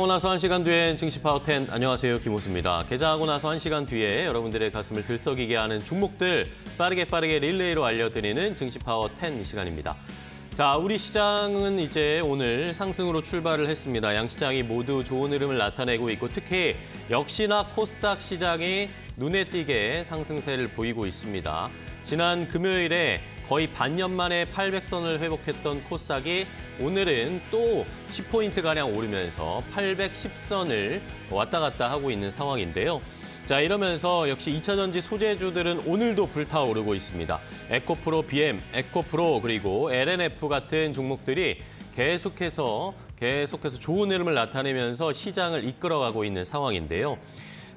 하고 나서 1시간 뒤엔 증시 파워10 안녕하세요, 김호수입니다. 개장하고 나서 1시간 뒤에 여러분들의 가슴을 들썩이게 하는 종목들 빠르게 릴레이로 알려드리는 증시 파워10 시간입니다. 자, 우리 시장은 이제 오늘 상승으로 출발을 했습니다. 양 시장이 모두 좋은 흐름을 나타내고 있고 특히 역시나 코스닥 시장이 눈에 띄게 상승세를 보이고 있습니다. 지난 금요일에 거의 반년 만에 800선을 회복했던 코스닥이 오늘은 또 10포인트가량 오르면서 810선을 왔다 갔다 하고 있는 상황인데요. 자, 이러면서 역시 2차전지 소재주들은 오늘도 불타오르고 있습니다. 에코프로, BM, 에코프로 그리고 LNF 같은 종목들이 계속해서 좋은 흐름을 나타내면서 시장을 이끌어가고 있는 상황인데요.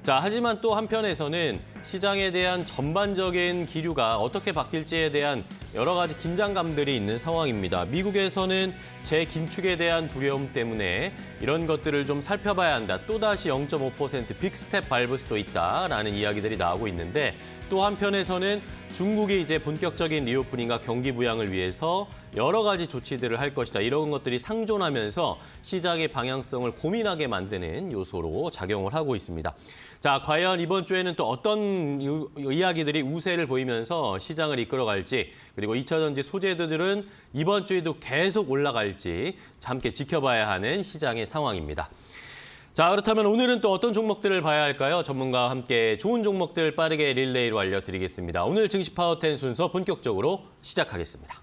자, 하지만 또 한편에서는 시장에 대한 전반적인 기류가 어떻게 바뀔지에 대한 여러 가지 긴장감들이 있는 상황입니다. 미국에서는 재긴축에 대한 두려움 때문에 이런 것들을 좀 살펴봐야 한다. 또다시 0.5% 빅스텝 밟을 수도 있다라는 이야기들이 나오고 있는데 또 한편에서는 중국이 이제 본격적인 리오프닝과 경기 부양을 위해서 여러 가지 조치들을 할 것이다. 이런 것들이 상존하면서 시장의 방향성을 고민하게 만드는 요소로 작용을 하고 있습니다. 자, 과연 이번 주에는 또 어떤 이야기들이 우세를 보이면서 시장을 이끌어갈지 그리고 2차전지 소재들은 이번 주에도 계속 올라갈지 함께 지켜봐야 하는 시장의 상황입니다. 자, 그렇다면 오늘은 또 어떤 종목들을 봐야 할까요? 전문가와 함께 좋은 종목들 빠르게 릴레이로 알려드리겠습니다. 오늘 증시 파워10 순서 본격적으로 시작하겠습니다.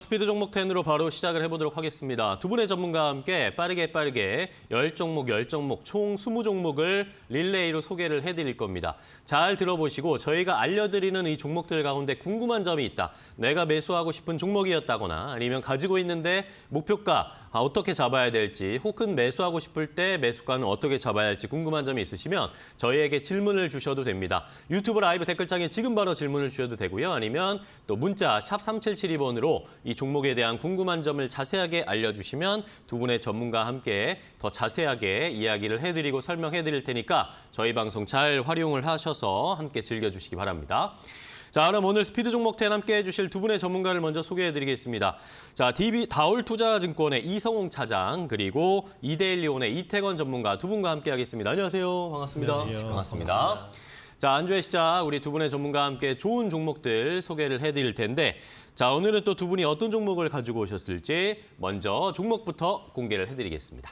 스피드 종목 10으로 바로 시작을 해보도록 하겠습니다. 두 분의 전문가와 함께 빠르게 10종목 총 20종목을 릴레이로 소개를 해드릴 겁니다. 잘 들어보시고 저희가 알려드리는 이 종목들 가운데 궁금한 점이 있다. 내가 매수하고 싶은 종목이었다거나 아니면 가지고 있는데 목표가 어떻게 잡아야 될지 혹은 매수하고 싶을 때 매수가는 어떻게 잡아야 할지 궁금한 점이 있으시면 저희에게 질문을 주셔도 됩니다. 유튜브 라이브 댓글창에 지금 바로 질문을 주셔도 되고요. 아니면 또 문자 샵 3772번으로 이 종목에 대한 궁금한 점을 자세하게 알려주시면 두 분의 전문가와 함께 더 자세하게 이야기를 해드리고 설명해드릴 테니까 저희 방송 잘 활용을 하셔서 함께 즐겨주시기 바랍니다. 자, 그럼 오늘 스피드 종목 10 함께 해주실 두 분의 전문가를 먼저 소개해드리겠습니다. 자, 다올투자증권의 이성웅 차장 그리고 이데일리온의 이태건 전문가 두 분과 함께 하겠습니다. 안녕하세요. 반갑습니다. 안녕하세요. 반갑습니다. 자, 안주의 시작 우리 두 분의 전문가와 함께 좋은 종목들 소개를 해드릴 텐데 자, 오늘은 또 두 분이 어떤 종목을 가지고 오셨을지 먼저 종목부터 공개를 해드리겠습니다.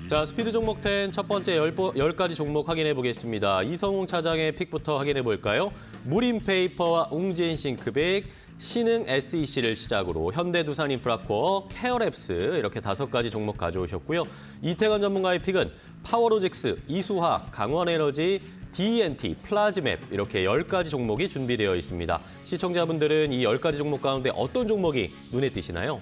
자, 스피드 종목 10 첫 번째 10가지 종목 확인해 보겠습니다. 이성웅 차장의 픽부터 확인해 볼까요? 무림페이퍼와 웅진싱크빅, 신흥 SEC를 시작으로 현대두산인프라코어, 케어랩스 이렇게 5가지 종목 가져오셨고요. 이태건 전문가의 픽은 파워로직스, 이수화, 강원에너지, D&T, 플라즈맵 이렇게 10가지 종목이 준비되어 있습니다. 시청자분들은 이 10가지 종목 가운데 어떤 종목이 눈에 띄시나요?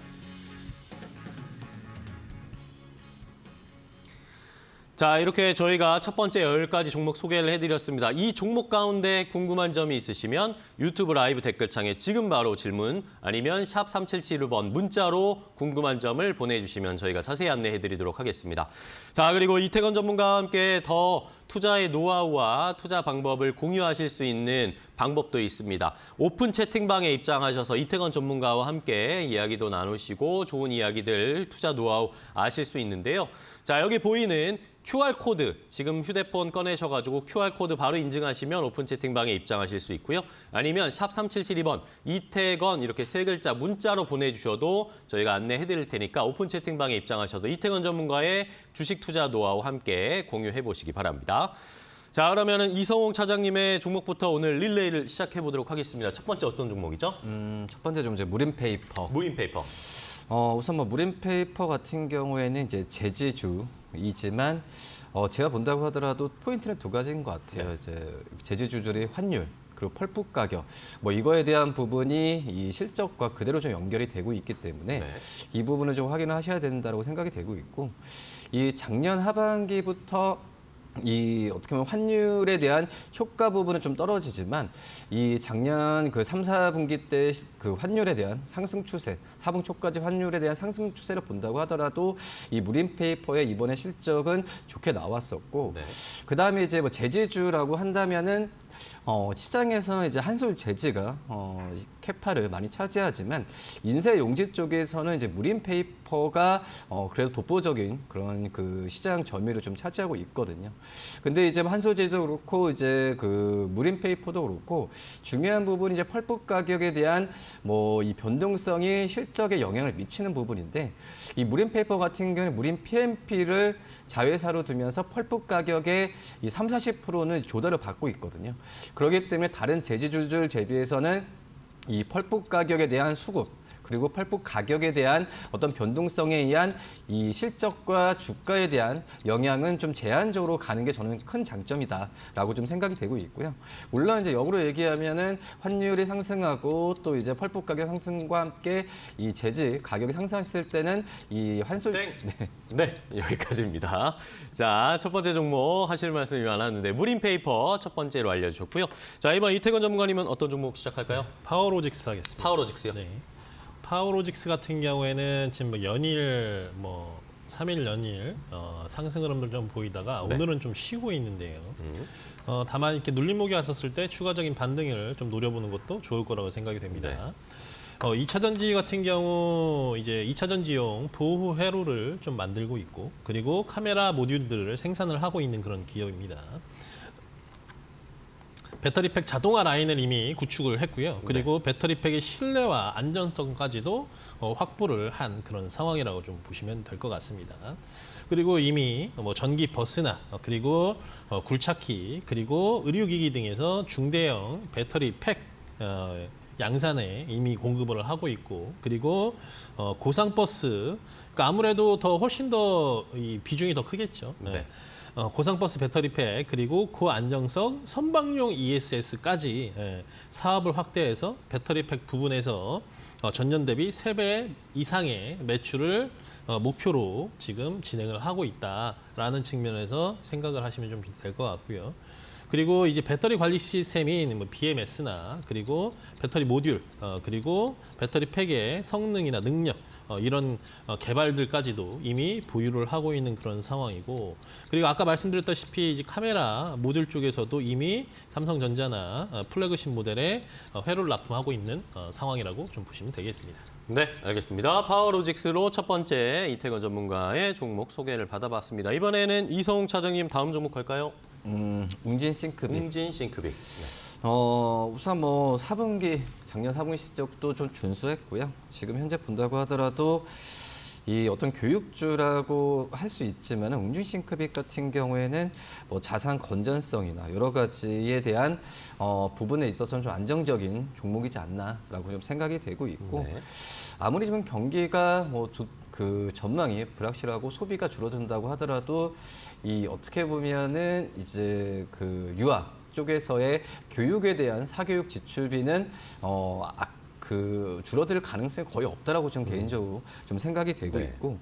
자, 이렇게 저희가 첫 번째 10가지 종목 소개를 해드렸습니다. 이 종목 가운데 궁금한 점이 있으시면 유튜브 라이브 댓글창에 지금 바로 질문 아니면 샵 3771번 문자로 궁금한 점을 보내주시면 저희가 자세히 안내해드리도록 하겠습니다. 자, 그리고 이태건 전문가와 함께 더 투자의 노하우와 투자 방법을 공유하실 수 있는 방법도 있습니다. 오픈 채팅방에 입장하셔서 이태건 전문가와 함께 이야기도 나누시고 좋은 이야기들, 투자 노하우 아실 수 있는데요. 자, 여기 보이는 QR코드, 지금 휴대폰 꺼내셔가지고 QR코드 바로 인증하시면 오픈 채팅방에 입장하실 수 있고요. 아니면 샵 3772번, 이태건 이렇게 3글자 문자로 보내주셔도 저희가 안내해드릴 테니까 오픈 채팅방에 입장하셔서 이태건 전문가의 주식 투자 노하우 함께 공유해보시기 바랍니다. 자, 그러면은 이성웅 차장님의 종목부터 오늘 릴레이를 시작해보도록 하겠습니다. 첫 번째 어떤 종목이죠? 첫 번째 좀 이제 무림페이퍼. 무림페이퍼. 우선 뭐 무림페이퍼 같은 경우에는 이제 제지주이지만 제가 본다고 하더라도 포인트는 두 가지인 것 같아요. 네. 이제 제지주들의 환율 그리고 펄프 가격, 뭐 이거에 대한 부분이 이 실적과 그대로 좀 연결이 되고 있기 때문에 네. 이 부분을 좀 확인을 하셔야 된다고 생각이 되고 있고, 이 작년 하반기부터 이 어떻게 보면 환율에 대한 효과 부분은 좀 떨어지지만 이 작년 그 3, 4분기 때 그 환율에 대한 상승 추세, 4분기 초까지 환율에 대한 상승 추세를 본다고 하더라도 이 무림페이퍼의 이번에 실적은 좋게 나왔었고, 네. 그다음에 이제 뭐 제지주라고 한다면은 시장에서는 이제 한솔 제지가 캐파를 많이 차지하지만 인쇄 용지 쪽에서는 이제 무림페이퍼가 그래도 독보적인 그런 그 시장 점유율을 좀 차지하고 있거든요. 근데 이제 한솔 제지도 그렇고 이제 그 무림페이퍼도 그렇고 중요한 부분이 이제 펄프 가격에 대한 뭐 이 변동성이 실적에 영향을 미치는 부분인데, 이 무림페이퍼 같은 경우는 무림 PMP를 자회사로 두면서 펄프 가격의 이 30~40%는 조달을 받고 있거든요. 그렇기 때문에 다른 제지주들 대비해서는 이 펄프 가격에 대한 수급, 그리고 펄프 가격에 대한 어떤 변동성에 의한 이 실적과 주가에 대한 영향은 좀 제한적으로 가는 게 저는 큰 장점이다라고 좀 생각이 되고 있고요. 물론 이제 역으로 얘기하면은 환율이 상승하고 또 이제 펄프 가격 상승과 함께 이 제지 가격이 상승했을 때는 이 환솔 땡. 네, 여기까지입니다. 자, 첫 번째 종목 하실 말씀이 많았는데 무림페이퍼 첫 번째로 알려주셨고요. 자, 이번 이태건 전문가님은 어떤 종목 시작할까요? 파워로직스 하겠습니다. 파워로직스요. 네. 파워로직스 같은 경우에는 지금 뭐 연일 3일 연일 상승 흐름을 좀 보이다가 네. 오늘은 좀 쉬고 있는데요. 다만 이렇게 눌림목이 왔었을 때 추가적인 반등을 좀 노려보는 것도 좋을 거라고 생각이 됩니다. 2차 전지 같은 경우 이제 2차 전지용 보호 회로를 좀 만들고 있고, 그리고 카메라 모듈들을 생산을 하고 있는 그런 기업입니다. 배터리팩 자동화 라인을 이미 구축을 했고요. 그리고 배터리팩의 신뢰와 안전성까지도 확보를 한 그런 상황이라고 좀 보시면 될 것 같습니다. 그리고 이미 뭐 전기 버스나 그리고 굴착기, 그리고 의료기기 등에서 중대형 배터리팩 양산에 이미 공급을 하고 있고, 그리고 고상버스, 그러니까 아무래도 더 훨씬 더 이 비중이 더 크겠죠. 네. 고상버스 배터리팩, 그리고 고안정성 선박용 ESS까지 사업을 확대해서 배터리팩 부분에서 전년 대비 3배 이상의 매출을 목표로 지금 진행을 하고 있다라는 측면에서 생각을 하시면 좀 될 것 같고요. 그리고 이제 배터리 관리 시스템인 뭐 BMS나 그리고 배터리 모듈, 그리고 배터리 팩의 성능이나 능력, 이런 개발들까지도 이미 보유를 하고 있는 그런 상황이고, 그리고 아까 말씀드렸다시피 이제 카메라 모듈 쪽에서도 이미 삼성전자나 플래그십 모델에 회로를 납품하고 있는 상황이라고 좀 보시면 되겠습니다. 네, 알겠습니다. 파워로직스로 첫 번째 이태건 전문가의 종목 소개를 받아봤습니다. 이번에는 이성웅 차장님 다음 종목 갈까요? 웅진 싱크빅. 웅진 싱크빅. 네. 우선 뭐 4분기 작년 4분기 실적도 좀 준수했고요. 지금 현재 본다고 하더라도 이 어떤 교육주라고 할 수 있지만 웅진 싱크빅 같은 경우에는 뭐 자산 건전성이나 여러 가지에 대한 부분에 있어서는 좀 안정적인 종목이지 않나라고 좀 생각이 되고 있고, 네. 아무리 좀 경기가 그 전망이 불확실하고 소비가 줄어든다고 하더라도 이 어떻게 보면은 이제 그 유아 쪽에서의 교육에 대한 사교육 지출비는 그 줄어들 가능성이 거의 없다라고 좀 개인적으로 좀 생각이 되고 네. 있고,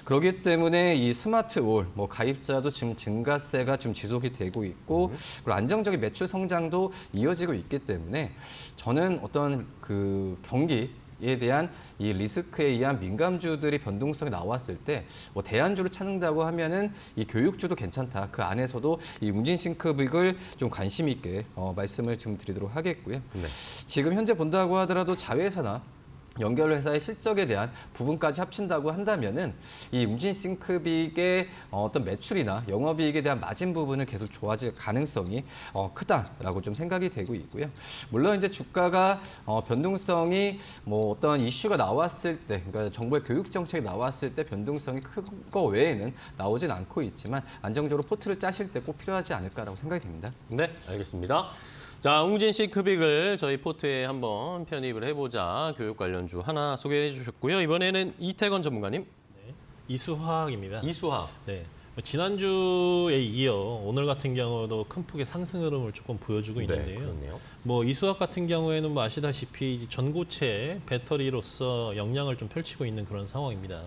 그렇기 때문에 이 스마트올 뭐 가입자도 지금 증가세가 좀 지속이 되고 있고, 그리고 안정적인 매출 성장도 이어지고 있기 때문에 저는 어떤 그 경기에 대한 이 리스크에 의한 민감주들이 변동성이 나왔을 때 뭐 대안주를 찾는다고 하면은 이 교육주도 괜찮다. 그 안에서도 이 웅진 싱크빅을 좀 관심 있게 말씀을 좀 드리도록 하겠고요. 네. 지금 현재 본다고 하더라도 자회사나 연결회사의 실적에 대한 부분까지 합친다고 한다면은 이 웅진 싱크빅의 어떤 매출이나 영업이익에 대한 마진 부분은 계속 좋아질 가능성이 크다라고 좀 생각이 되고 있고요. 물론 이제 주가가 변동성이 뭐 어떤 이슈가 나왔을 때, 그러니까 정부의 교육 정책이 나왔을 때 변동성이 큰 거 외에는 나오진 않고 있지만 안정적으로 포트를 짜실 때 꼭 필요하지 않을까라고 생각이 됩니다. 네, 알겠습니다. 자, 웅진 싱크빅을 저희 포트에 한번 편입을 해보자 교육 관련주 하나 소개해 주셨고요. 이번에는 이태건 전문가님, 이수화학입니다. 이수하. 네. 지난주에 이어 오늘 같은 경우도 큰 폭의 상승 흐름을 조금 보여주고 있는데요. 그렇네요. 뭐 이수학 같은 경우에는 뭐 아시다시피 이제 전고체 배터리로서 역량을 좀 펼치고 있는 그런 상황입니다.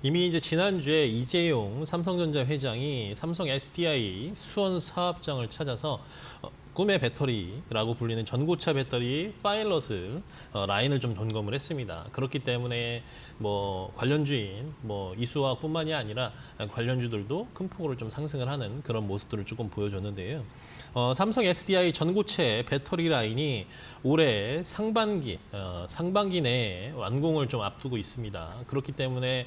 이미 이제 지난주에 이재용 삼성전자 회장이 삼성 SDI 수원 사업장을 찾아서 꿈의 배터리라고 불리는 전고체 배터리 파일럿을 라인을 좀 점검을 했습니다. 그렇기 때문에 뭐 관련주인 뭐 이수학뿐만이 아니라 관련주들도 큰 폭으로 좀 상승을 하는 그런 모습들을 조금 보여줬는데요. 삼성 SDI 전고체 배터리 라인이 올해 상반기 내에 완공을 좀 앞두고 있습니다. 그렇기 때문에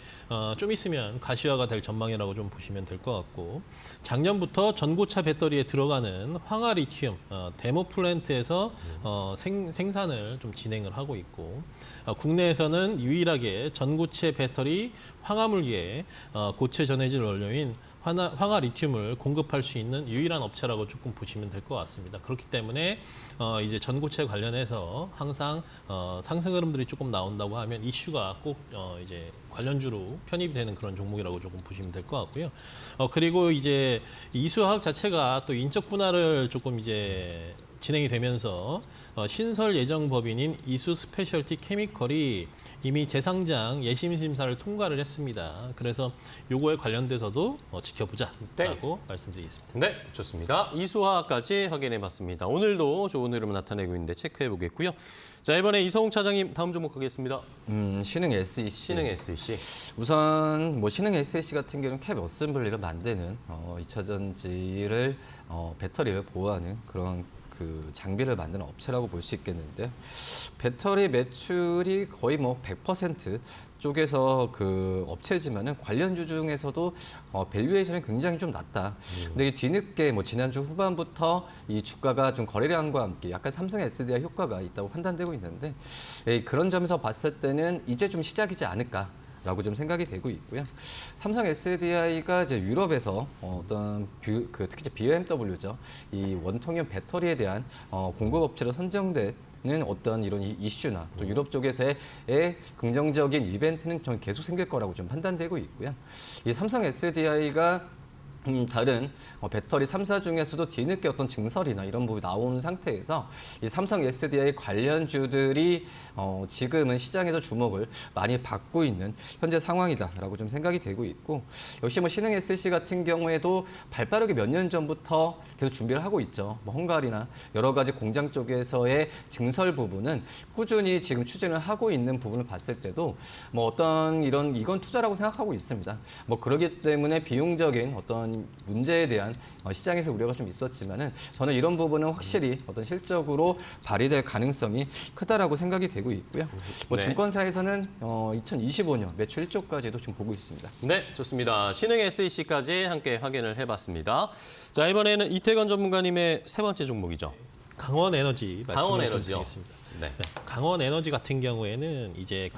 좀 있으면 가시화가 될 전망이라고 좀 보시면 될 것 같고, 작년부터 전고체 배터리에 들어가는 황화 리튬 데모 플랜트에서 생산을 좀 진행을 하고 있고, 국내에서는 유일하게 전고체 배터리 황화물기에 고체 전해질 원료인 황화 리튬을 공급할 수 있는 유일한 업체라고 조금 보시면 될 것 같습니다. 그렇기 때문에 이제 전고체 관련해서 항상 상승 흐름들이 조금 나온다고 하면 이슈가 꼭 이제 관련주로 편입이 되는 그런 종목이라고 조금 보시면 될 것 같고요. 그리고 이제 이수화학 자체가 또 인적 분할을 조금 이제 진행이 되면서 신설 예정 법인인 이수 스페셜티 케미컬이 이미 재상장 예심 심사를 통과를 했습니다. 그래서 요거에 관련돼서도 지켜보자라고 말씀드리겠습니다. 네, 좋습니다. 이수화까지 확인해봤습니다. 오늘도 좋은 흐름을 나타내고 있는데 체크해보겠고요. 자, 이번에 이성웅 차장님 다음 종목 가겠습니다. 신흥 SEC. 신흥 SEC. 우선 뭐 신흥 SEC 같은 경우는 캡 어셈블리가 만드는 2차 전지를 배터리를 보호하는 그런 그 장비를 만드는 업체라고 볼 수 있겠는데요. 배터리 매출이 거의 뭐 100% 쪽에서 그 업체지만은 관련주 중에서도 밸류에이션이 굉장히 좀 낮다. 근데 이 뒤늦게 뭐 지난주 후반부터 이 주가가 좀 거래량과 함께 약간 삼성 SDI 효과가 있다고 판단되고 있는데, 그런 점에서 봤을 때는 이제 좀 시작이지 않을까. 라고 좀 생각이 되고 있고요. 삼성 SDI가 이제 유럽에서 특히 이제 BMW죠. 이 원통형 배터리에 대한 공급 업체로 선정되는 어떤 이런 이슈나 또 유럽 쪽에서의 긍정적인 이벤트는 좀 계속 생길 거라고 좀 판단되고 있고요. 이 삼성 SDI가 다른 배터리 3사 중에서도 뒤늦게 어떤 증설이나 이런 부분이 나오는 상태에서 이 삼성 SDI 관련주들이 지금은 시장에서 주목을 많이 받고 있는 현재 상황이다라고 좀 생각이 되고 있고, 역시 뭐 신흥 SC 같은 경우에도 발빠르게 몇 년 전부터 계속 준비를 하고 있죠. 뭐 헝가리나 여러 가지 공장 쪽에서의 증설 부분은 꾸준히 지금 추진을 하고 있는 부분을 봤을 때도 뭐 어떤 이건 투자라고 생각하고 있습니다. 뭐 그렇기 때문에 비용적인 어떤 문제에 대한 시장에서 우려가 좀 있었지만은 저는 이런 부분은 확실히 어떤 실적으로 발휘될 가능성이 크다라고 생각이 되고 있고요. 뭐 네. 증권사에서는 2025년 매출 1조까지도 좀 보고 있습니다. 네, 좋습니다. 신흥 SEC까지 함께 확인을 해봤습니다. 자, 이번에는 이태건 전문가님의 세 번째 종목이죠. 강원 에너지 강원 말씀을 좀 에너지요. 드리겠습니다. 네. 강원 에너지 같은 경우에는 이제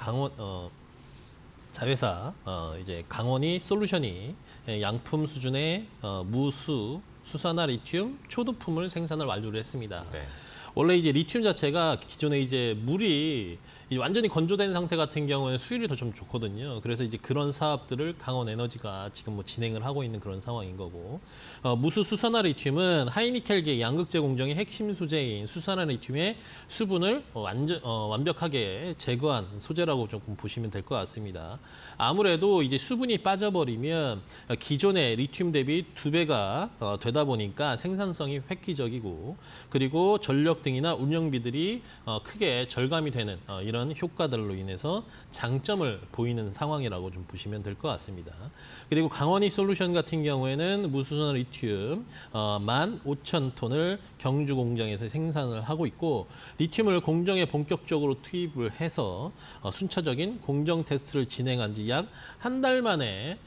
자회사 이제 강원이 솔루션이 양품 수준의 무수 수산화 리튬 초도품을 생산을 완료를 했습니다. 네. 원래 이제 리튬 자체가 기존에 이제 물이 완전히 건조된 상태 같은 경우에는 수율이 더 좀 좋거든요. 그래서 이제 그런 사업들을 강원 에너지가 지금 뭐 진행을 하고 있는 그런 상황인 거고, 무수 수산화 리튬은 하이니켈계 양극재 공정의 핵심 소재인 수산화 리튬의 수분을 완벽하게 제거한 소재라고 조금 보시면 될 것 같습니다. 아무래도 이제 수분이 빠져버리면 기존의 리튬 대비 2배가 되다 보니까 생산성이 획기적이고, 그리고 전력 등이나 운영비들이 크게 절감이 되는 이런 효과들로 인해서 장점을 보이는 상황이라고 좀 보시면 될 것 같습니다. 그리고 강원이 솔루션 같은 경우에는 무수산 리튬 15,000톤을 경주 공장에서 생산을 하고 있고, 리튬을 공정에 본격적으로 투입을 해서 순차적인 공정 테스트를 진행한 지 약 한 달 만에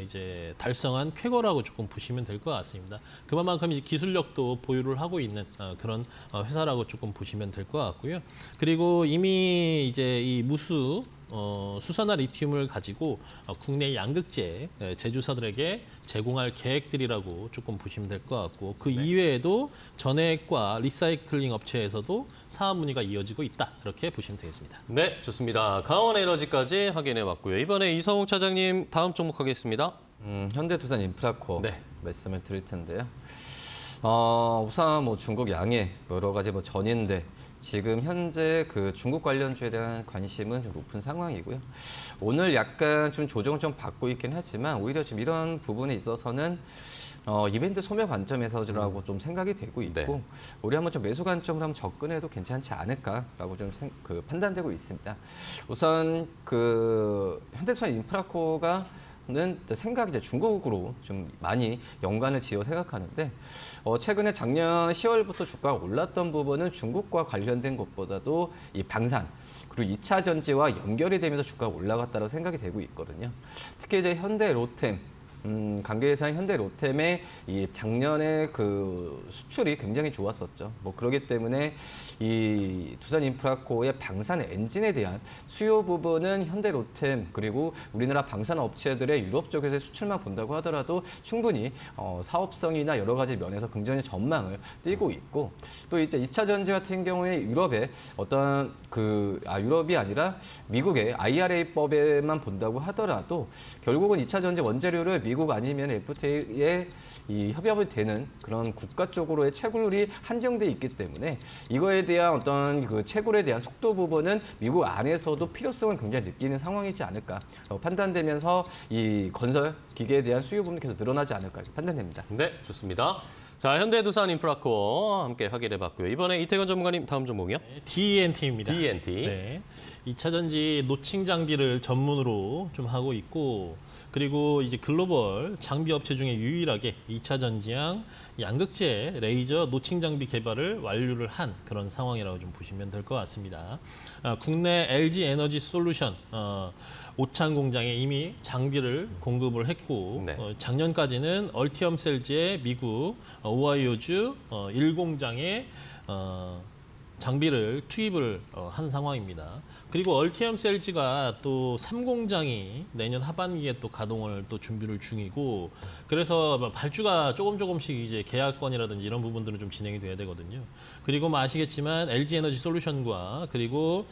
이제 달성한 쾌거라고 조금 보시면 될 것 같습니다. 그만큼 이제 기술력도 보유를 하고 있는 그런 회사라고 조금 보시면 될 것 같고요. 그리고 이미 이제 이 무수 수산화 리튬을 가지고 국내 양극재 제조사들에게 제공할 계획들이라고 조금 보시면 될 것 같고, 그 이외에도 전해액과 리사이클링 업체에서도 사업 문의가 이어지고 있다, 이렇게 보시면 되겠습니다. 네, 좋습니다. 강원 에너지까지 확인해봤고요. 이번에 이성욱 차장님 다음 종목 하겠습니다. 현대두산 인프라코어 네. 말씀을 드릴 텐데요. 우선 뭐 중국 양해 여러 가지 뭐 전인데 지금 현재 그 중국 관련주에 대한 관심은 좀 높은 상황이고요. 오늘 약간 좀 조정을 좀 받고 있긴 하지만 오히려 지금 이런 부분에 있어서는 이벤트 소멸 관점에서라고 좀 생각이 되고 있고 네. 우리 한번 좀 매수 관점으로 한번 접근해도 괜찮지 않을까라고 좀 판단되고 있습니다. 우선 그 현대투자 인프라코어가 는 생각이 이제 중국으로 좀 많이 연관을 지어 생각하는데 최근에 작년 10월부터 주가가 올랐던 부분은 중국과 관련된 것보다도 이 방산 그리고 2차 전지와 연결이 되면서 주가가 올라갔다고 생각이 되고 있거든요. 특히 이제 현대 로템 관계회사인 현대 로템의 이 작년에 그 수출이 굉장히 좋았었죠. 뭐 그렇기 때문에 이 두산 인프라코어의 방산 엔진에 대한 수요 부분은 현대 로템 그리고 우리나라 방산 업체들의 유럽 쪽에서의 수출만 본다고 하더라도 충분히 사업성이나 여러 가지 면에서 긍정의 전망을 띄고 있고 또 이제 2차 전지 같은 경우에 유럽의 어떤 유럽이 아니라 미국의 IRA법에만 본다고 하더라도 결국은 2차 전지 원재료를 미국 아니면 FTA에 이 협업이 되는 그런 국가 쪽으로의 채굴이 한정돼 있기 때문에 이거에 대한 어떤 그 채굴에 대한 속도 부분은 미국 안에서도 필요성을 굉장히 느끼는 상황이지 않을까 판단되면서 이 건설 기계에 대한 수요 부분이 계속 늘어나지 않을까 판단됩니다. 네, 좋습니다. 자, 현대두산 인프라코어 함께 확인해봤고요. 이번에 이태건 전문가님 다음 종목이요? DNT입니다. DNT. 네. 2차 전지 노칭 장비를 전문으로 좀 하고 있고 그리고 이제 글로벌 장비 업체 중에 유일하게 2차 전지향 양극재 레이저 노칭 장비 개발을 완료를 한 그런 상황이라고 좀 보시면 될 것 같습니다. 국내 LG 에너지 솔루션 오창 공장에 이미 장비를 공급을 했고 네. 작년까지는 얼티엄 셀즈의 미국 오하이오주 1공장에 장비를 투입을 한 상황입니다. 그리고 얼티엄 셀즈가 또 3공장이 내년 하반기에 또 가동을 또 준비를 중이고 그래서 발주가 조금씩 이제 계약건이라든지 이런 부분들은 좀 진행이 돼야 되거든요. 그리고 뭐 아시겠지만 LG 에너지 솔루션과 그리고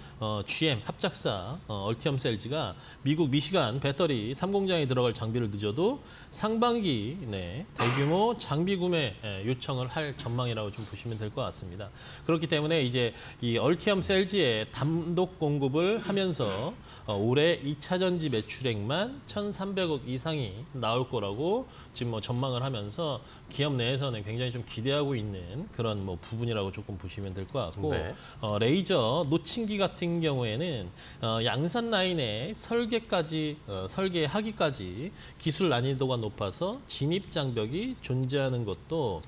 GM 합작사 얼티엄 셀즈가 미국 미시간 배터리 3공장에 들어갈 장비를 늦어도 상반기 내 대규모 장비 구매 요청을 할 전망이라고 좀 보시면 될 것 같습니다. 그렇기 때문에 이제 이 얼티엄 셀즈의 단독 공급을 하면서 올해 2차 전지 매출액만 1,300억 이상이 나올 거라고 지금 뭐 전망을 하면서 기업 내에서는 굉장히 좀 기대하고 있는 그런 뭐 부분이라고 조금 보시면 될 것 같고 네. 레이저 노칭기 같은 경우에는 양산 라인의 설계하기까지 기술 난이도가 높아서 진입 장벽이 존재하는 것도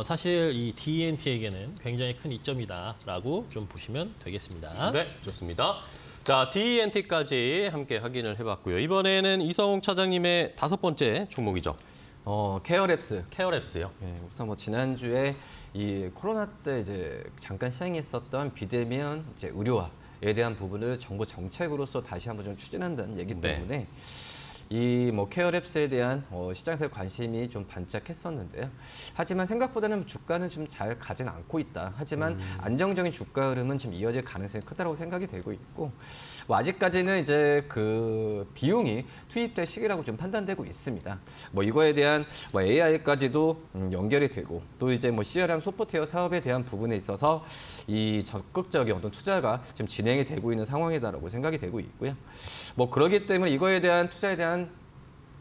사실 이 DNT에게는 굉장히 큰 이점이다라고 좀 보시면 되겠습니다. 네, 좋습니다. 자, DNT까지 함께 확인을 해봤고요. 이번에는 이성웅 차장님의 5번째 종목이죠. 케어랩스. 케어랩스요. 네, 우선 뭐 지난주에 이 코로나 때 이제 잠깐 시행했었던 비대면 이제 의료화에 대한 부분을 정부 정책으로서 다시 한번 좀 추진한다는 얘기 때문에 이 뭐 케어랩스에 대한 시장에서 관심이 좀 반짝했었는데요. 하지만 생각보다는 주가는 좀 잘 가진 않고 있다. 하지만 안정적인 주가 흐름은 지금 이어질 가능성이 크다고 생각이 되고 있고 뭐 아직까지는 이제 그 비용이 투입될 시기라고 좀 판단되고 있습니다. 뭐 이거에 대한 뭐 AI까지도 연결이 되고 또 이제 뭐 CRM 소프트웨어 사업에 대한 부분에 있어서 이 적극적인 어떤 투자가 지금 진행이 되고 있는 상황이다라고 생각이 되고 있고요. 뭐 그렇기 때문에 이거에 대한 투자에 대한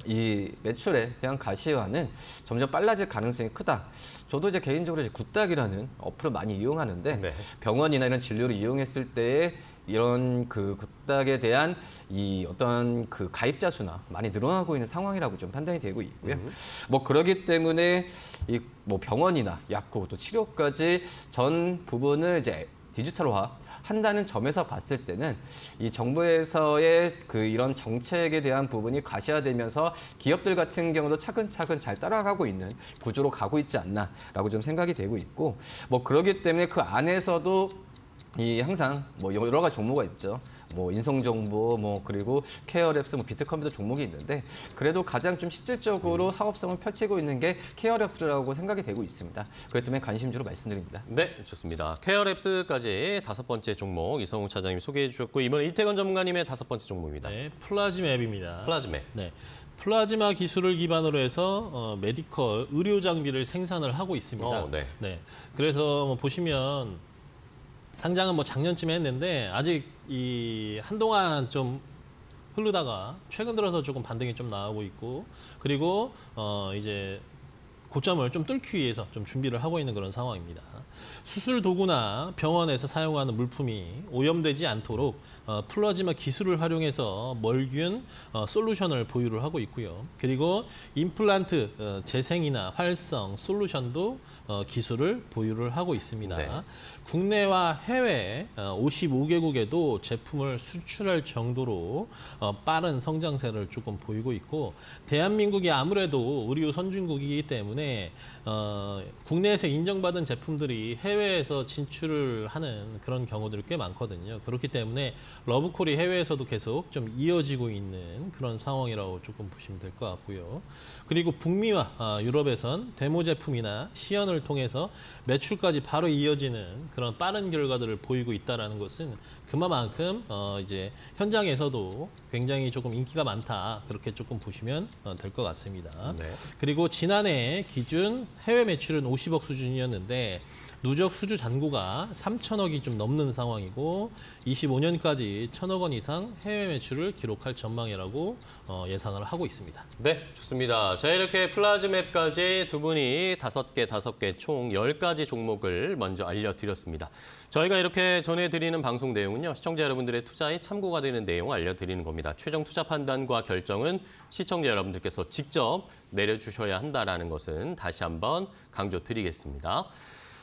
이 매출에 대한 가시화는 점점 빨라질 가능성이 크다. 저도 이제 개인적으로 이제 굿닥이라는 어플을 많이 이용하는데 네. 병원이나 이런 진료를 이용했을 때에 이런 그 굿닥에 대한 이 어떤 그 가입자 수나 많이 늘어나고 있는 상황이라고 좀 판단이 되고 있고요. 뭐 그러기 때문에 이 뭐 병원이나 약국 또 치료까지 전 부분을 이제 디지털화 한다는 점에서 봤을 때는 이 정부에서의 그 이런 정책에 대한 부분이 가시화되면서 기업들 같은 경우도 차근차근 잘 따라가고 있는 구조로 가고 있지 않나라고 좀 생각이 되고 있고 뭐 그렇기 때문에 그 안에서도 이 항상 뭐 여러 가지 종목가 있죠. 뭐 인성정보, 뭐 그리고 케어랩스, 뭐 비트컴퓨터 종목이 있는데 그래도 가장 좀 실질적으로 사업성을 펼치고 있는 게 케어랩스라고 생각이 되고 있습니다. 그렇기 때문에 관심주로 말씀드립니다. 네, 좋습니다. 케어랩스까지 5번째 종목 이성웅 차장님 소개해 주셨고 이번에 이태건 전문가님의 5번째 종목입니다. 네, 플라즈맵입니다. 플라즈메. 네. 플라즈마 기술을 기반으로 해서 메디컬 의료 장비를 생산을 하고 있습니다. 네. 네. 그래서 뭐 보시면 상장은 뭐 작년쯤에 했는데 아직 이 한동안 좀 흐르다가 최근 들어서 조금 반등이 좀 나오고 있고, 그리고 이제 고점을 좀 뚫기 위해서 좀 준비를 하고 있는 그런 상황입니다. 수술 도구나 병원에서 사용하는 물품이 오염되지 않도록 플라즈마 기술을 활용해서 멀균 솔루션을 보유를 하고 있고요. 그리고 임플란트 재생이나 활성 솔루션도 기술을 보유를 하고 있습니다. 네. 국내와 해외 55개국에도 제품을 수출할 정도로 빠른 성장세를 조금 보이고 있고, 대한민국이 아무래도 의료 선진국이기 때문에 국내에서 인정받은 제품들이 해외에서 진출을 하는 그런 경우들이 꽤 많거든요. 그렇기 때문에 러브콜이 해외에서도 계속 좀 이어지고 있는 그런 상황이라고 조금 보시면 될 것 같고요. 그리고 북미와 유럽에선 데모 제품이나 시연을 통해서 매출까지 바로 이어지는 그런 빠른 결과들을 보이고 있다는 것은 그만큼 이제 현장에서도 굉장히 조금 인기가 많다, 그렇게 조금 보시면 될 것 같습니다. 네. 그리고 지난해 기준 해외 매출은 50억 수준이었는데 누적 수주 잔고가 3천억이 좀 넘는 상황이고 25년까지 1,000억 원 이상 해외 매출을 기록할 전망이라고 예상을 하고 있습니다. 네, 좋습니다. 자, 이렇게 플라즈맵까지 두 분이 5개 총 10가지 종목을 먼저 알려드렸습니다. 저희가 이렇게 전해드리는 방송 내용은요, 시청자 여러분들의 투자에 참고가 되는 내용 알려드리는 겁니다. 최종 투자 판단과 결정은 시청자 여러분들께서 직접 내려주셔야 한다는 것은 다시 한번 강조드리겠습니다.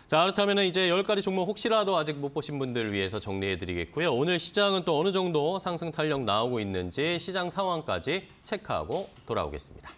자, 그렇다면 이제 10가지 종목 혹시라도 아직 못 보신 분들을 위해서 정리해드리겠고요. 오늘 시장은 또 어느 정도 상승 탄력 나오고 있는지 시장 상황까지 체크하고 돌아오겠습니다.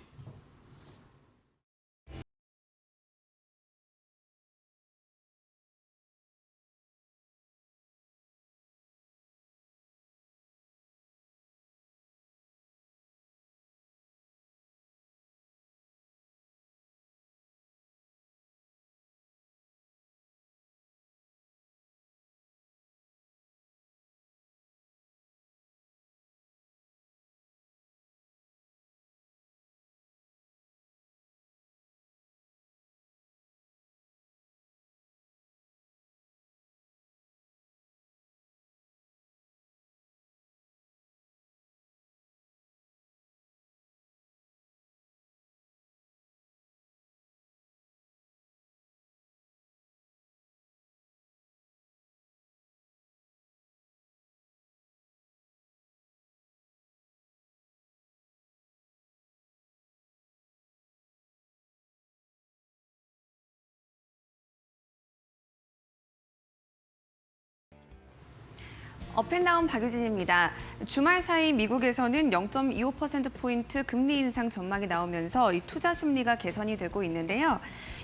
업앤다운 박유진입니다. 주말 사이 미국에서는 0.25%포인트 금리 인상 전망이 나오면서 이 투자 심리가 개선이 되고 있는데요.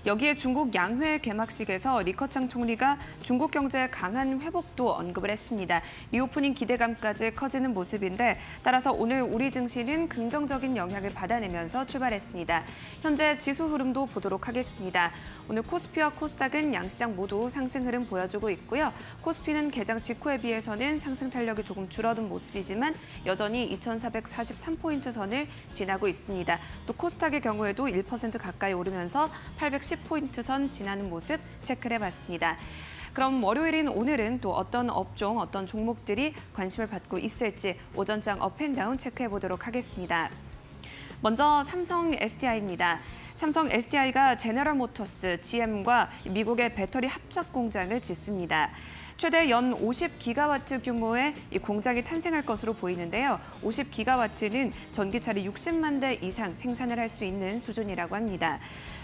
여기에 중국 양회 개막식에서 리커창 총리가 중국 경제의 강한 회복도 언급을 했습니다. 리오프닝 기대감까지 커지는 모습인데 따라서 오늘 우리 증시는 긍정적인 영향을 받아내면서 출발했습니다. 현재 지수 흐름도 보도록 하겠습니다. 오늘 코스피와 코스닥은 양시장 모두 상승 흐름 보여주고 있고요. 코스피는 개장 직후에 비해서는 상승 탄력이 조금 줄어든 모습이지만 여전히 2,443포인트 선을 지나고 있습니다. 또 코스닥의 경우에도 1% 가까이 오르면서 810포인트 선 지나는 모습 체크를 해봤습니다. 그럼 월요일인 오늘은 또 어떤 업종, 어떤 종목들이 관심을 받고 있을지 오전장 업앤다운 체크해 보도록 하겠습니다. 먼저 삼성 SDI입니다. 삼성 SDI가 제너럴 모터스, GM과 미국의 배터리 합작 공장을 짓습니다. 최대 연 50기가와트 규모의 이 공장이 탄생할 것으로 보이는데요. 50기가와트는 전기차를 60만 대 이상 생산을 할 수 있는 수준이라고 합니다.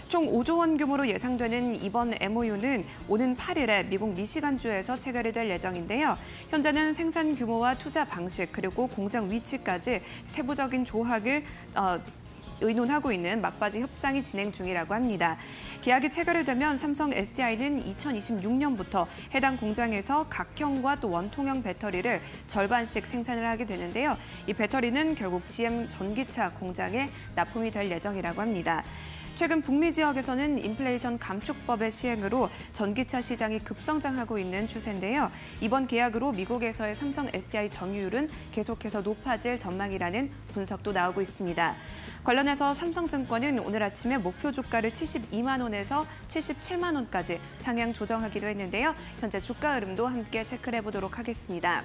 총 5조 원 규모로 예상되는 이번 MOU는 오는 8일에 미국 미시간주에서 체결이 될 예정인데요. 현재는 생산 규모와 투자 방식 그리고 공장 위치까지 세부적인 조항을 의논하고 있는 막바지 협상이 진행 중이라고 합니다. 계약이 체결이 되면 삼성 SDI는 2026년부터 해당 공장에서 각형과 또 원통형 배터리를 절반씩 생산을 하게 되는데요. 이 배터리는 결국 GM 전기차 공장에 납품이 될 예정이라고 합니다. 최근 북미 지역에서는 인플레이션 감축법의 시행으로 전기차 시장이 급성장하고 있는 추세인데요. 이번 계약으로 미국에서의 삼성 SDI 점유율은 계속해서 높아질 전망이라는 분석도 나오고 있습니다. 관련해서 삼성증권은 오늘 아침에 목표 주가를 72만 원에서 77만 원까지 상향 조정하기도 했는데요. 현재 주가 흐름도 함께 체크를 해보도록 하겠습니다.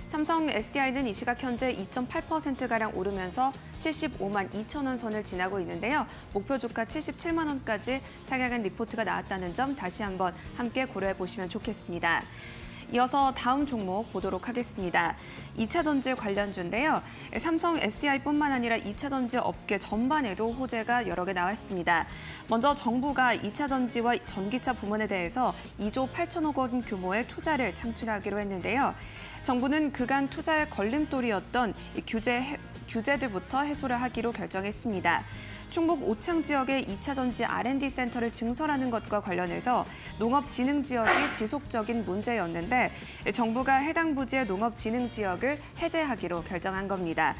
삼성 SDI는 이 시각 현재 2.8%가량 오르면서 75만 2천 원 선을 지나고 있는데요. 목표 주가 77만 원까지 상향한 리포트가 나왔다는 점 다시 한번 함께 고려해 보시면 좋겠습니다. 이어서 다음 종목 보도록 하겠습니다. 2차 전지 관련주인데요. 삼성 SDI뿐만 아니라 2차 전지 업계 전반에도 호재가 여러 개 나왔습니다. 먼저 정부가 2차 전지와 전기차 부문에 대해서 2조 8천억 원 규모의 투자를 창출하기로 했는데요. 정부는 그간 투자의 걸림돌이었던 규제들부터 해소를 하기로 결정했습니다. 충북 오창 지역의 2차 전지 R&D 센터를 증설하는 것과 관련해서 농업진흥지역이 지속적인 문제였는데 정부가 해당 부지의 농업진흥지역을 해제하기로 결정한 겁니다.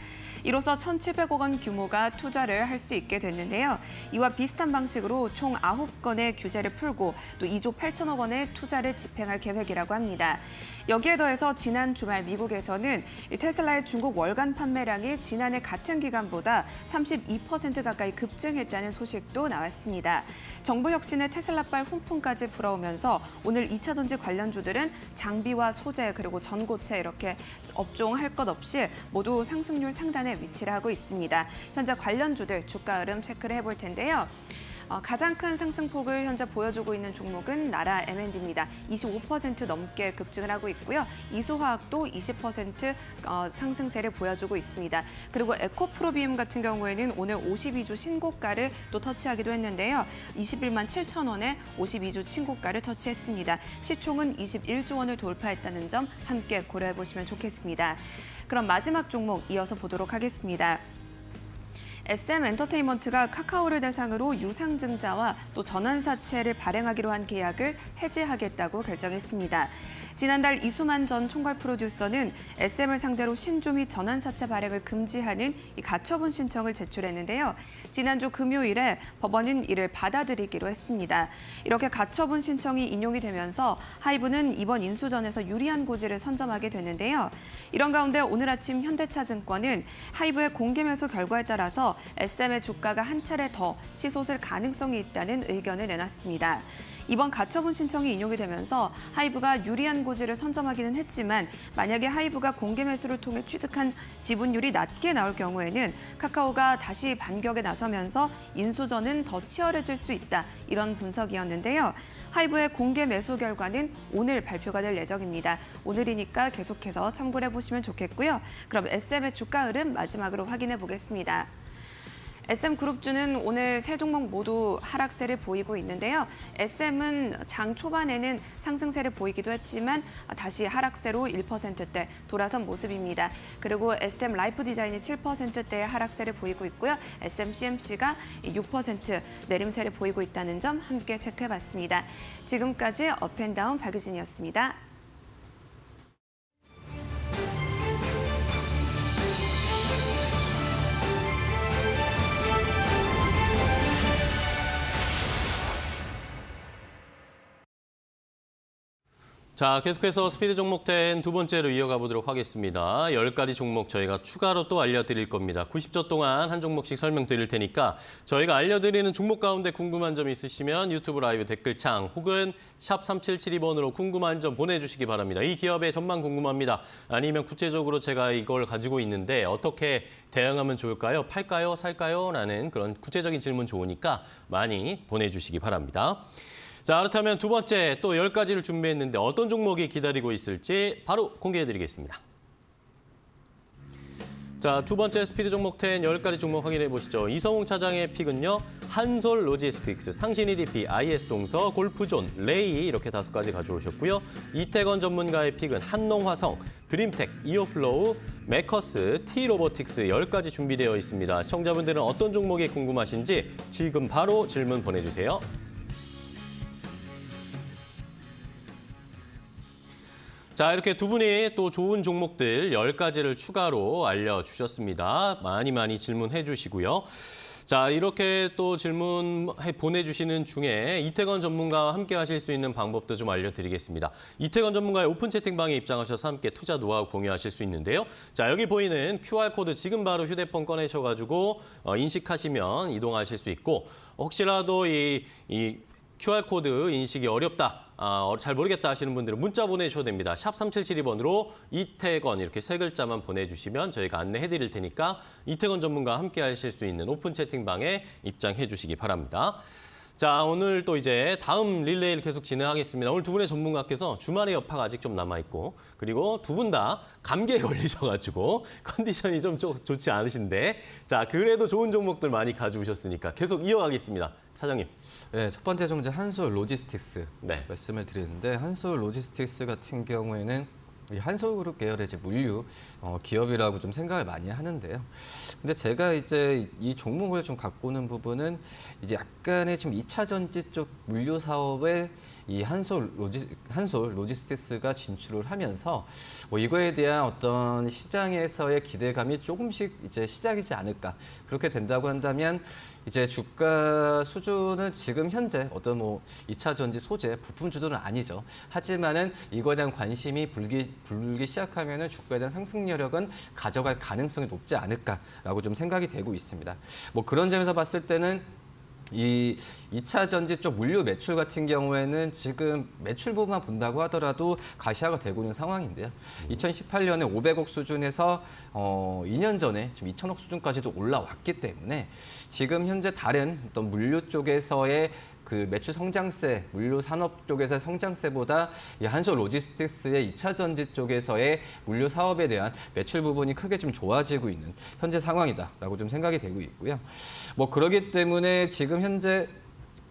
이로써 1,700억 원 규모가 투자를 할 수 있게 됐는데요. 이와 비슷한 방식으로 총 9건의 규제를 풀고 또 2조 8천억 원의 투자를 집행할 계획이라고 합니다. 여기에 더해서 지난 주말 미국에서는 테슬라의 중국 월간 판매량이 지난해 같은 기간보다 32% 가까이 급증했다는 소식도 나왔습니다. 정부 혁신의 테슬라발 훈풍까지 불어오면서 오늘 2차 전지 관련주들은 장비와 소재 그리고 전고체 이렇게 업종할 것 없이 모두 상승률 상단에 위치를 하고 있습니다. 현재 관련주들 주가 흐름 체크를 해볼 텐데요. 가장 큰 상승폭을 현재 보여주고 있는 종목은 나라 M&D입니다. 25% 넘게 급증을 하고 있고요. 이수화학도 20% 상승세를 보여주고 있습니다. 그리고 에코프로비움 같은 경우에는 오늘 52주 신고가를 또 터치하기도 했는데요. 21만 7천 원에 52주 신고가를 터치했습니다. 시총은 21조 원을 돌파했다는 점 함께 고려해 보시면 좋겠습니다. 그럼 마지막 종목 이어서 보도록 하겠습니다. SM엔터테인먼트가 카카오를 대상으로 유상증자와 또 전환사채를 발행하기로 한 계약을 해지하겠다고 결정했습니다. 지난달 이수만 전 총괄 프로듀서는 SM을 상대로 신주 및 전환사채 발행을 금지하는 가처분 신청을 제출했는데요. 지난주 금요일에 법원은 이를 받아들이기로 했습니다. 이렇게 가처분 신청이 인용이 되면서 하이브는 이번 인수전에서 유리한 고지를 선점하게 됐는데요. 이런 가운데 오늘 아침 현대차증권은 하이브의 공개 매수 결과에 따라서 SM의 주가가 한 차례 더 치솟을 가능성이 있다는 의견을 내놨습니다. 이번 가처분 신청이 인용이 되면서 하이브가 유리한 고지를 선점하기는 했지만 만약에 하이브가 공개 매수를 통해 취득한 지분율이 낮게 나올 경우에는 카카오가 다시 반격에 나서면서 인수전은 더 치열해질 수 있다. 이런 분석이었는데요. 하이브의 공개 매수 결과는 오늘 발표가 될 예정입니다. 오늘이니까 계속해서 참고를 해보시면 좋겠고요. 그럼 SM의 주가 흐름 마지막으로 확인해 보겠습니다. SM그룹주는 오늘 세 종목 모두 하락세를 보이고 있는데요. SM은 장 초반에는 상승세를 보이기도 했지만 다시 하락세로 1%대 돌아선 모습입니다. 그리고 SM 라이프 디자인이 7%대의 하락세를 보이고 있고요. SMCMC가 6% 내림세를 보이고 있다는 점 함께 체크해봤습니다. 지금까지 업앤다운 박유진이었습니다. 자, 계속해서 스피드 종목 10 두 번째로 이어가 보도록 하겠습니다. 10가지 종목 저희가 추가로 또 알려드릴 겁니다. 90초 동안 한 종목씩 설명드릴 테니까 저희가 알려드리는 종목 가운데 궁금한 점 있으시면 유튜브 라이브 댓글창 혹은 샵 3772번으로 궁금한 점 보내주시기 바랍니다. 이 기업의 전망 궁금합니다. 아니면 구체적으로 제가 이걸 가지고 있는데 어떻게 대응하면 좋을까요? 팔까요? 살까요? 라는 그런 구체적인 질문 좋으니까 많이 보내주시기 바랍니다. 자, 그렇다면 두 번째 또 10가지를 준비했는데 어떤 종목이 기다리고 있을지 바로 공개해드리겠습니다. 자, 두 번째 스피드 종목 10 10가지 종목 확인해 보시죠. 이성웅 차장의 픽은요. 한솔 로지스틱스, 상신 EDP, IS동서, 골프존, 레이 이렇게 5가지 가져오셨고요. 이태건 전문가의 픽은 한농화성, 드림텍, 이오플로우, 메커스, T로보틱스 10가지 준비되어 있습니다. 시청자분들은 어떤 종목이 궁금하신지 지금 바로 질문 보내주세요. 자, 이렇게 두 분이 또 좋은 종목들 10가지를 추가로 알려주셨습니다. 많이 질문해 주시고요. 자, 이렇게 또 질문 보내주시는 중에 이태건 전문가와 함께 하실 수 있는 방법도 좀 알려드리겠습니다. 이태건 전문가의 오픈 채팅방에 입장하셔서 함께 투자 노하우 공유하실 수 있는데요. 자, 여기 보이는 QR코드 지금 바로 휴대폰 꺼내셔가지고 인식하시면 이동하실 수 있고, 혹시라도 이 QR코드 인식이 어렵다, 잘 모르겠다 하시는 분들은 문자 보내주셔도 됩니다. 샵 3772번으로 이태건 이렇게 세 글자만 보내주시면 저희가 안내해 드릴 테니까 이태건 전문가와 함께 하실 수 있는 오픈 채팅방에 입장해 주시기 바랍니다. 자, 오늘 또 이제 다음 릴레이를 계속 진행하겠습니다. 오늘 두 분의 전문가께서 주말의 여파가 아직 좀 남아있고, 그리고 두 분 다 감기에 걸리셔가지고 컨디션이 좀 좋지 않으신데, 자, 그래도 좋은 종목들 많이 가져오셨으니까 계속 이어가겠습니다. 차장님. 네, 첫 번째 종제 한솔 로지스틱스 네. 말씀을 드리는데, 한솔 로지스틱스 같은 경우에는 이 한솔그룹 계열의 이제 물류 기업이라고 좀 생각을 많이 하는데요. 근데 제가 이제 이 종목을 좀 갖고 오는 부분은 이제 약간의 좀 2차 전지 쪽 물류 사업에 이 한솔 로지스틱스가 진출을 하면서 이거에 대한 어떤 시장에서의 기대감이 조금씩 이제 시작이지 않을까. 그렇게 된다고 한다면 이제 주가 수준은 지금 현재 어떤 2차 전지 소재 부품 주도는 아니죠. 하지만은 이거에 대한 관심이 불기 시작하면은 주가에 대한 상승 여력은 가져갈 가능성이 높지 않을까라고 좀 생각이 되고 있습니다. 그런 점에서 봤을 때는 이 2차 전지 쪽 물류 매출 같은 경우에는 지금 매출 부분만 본다고 하더라도 가시화가 되고 있는 상황인데요. 2018년에 500억 수준에서 2년 전에 좀 2천억 수준까지도 올라왔기 때문에 지금 현재 다른 어떤 물류 쪽에서의 그 매출 성장세, 물류 산업 쪽에서의 성장세보다 이 한솔 로지스틱스의 2차 전지 쪽에서의 물류 사업에 대한 매출 부분이 크게 좀 좋아지고 있는 현재 상황이다라고 좀 생각이 되고 있고요. 그러기 때문에 지금 현재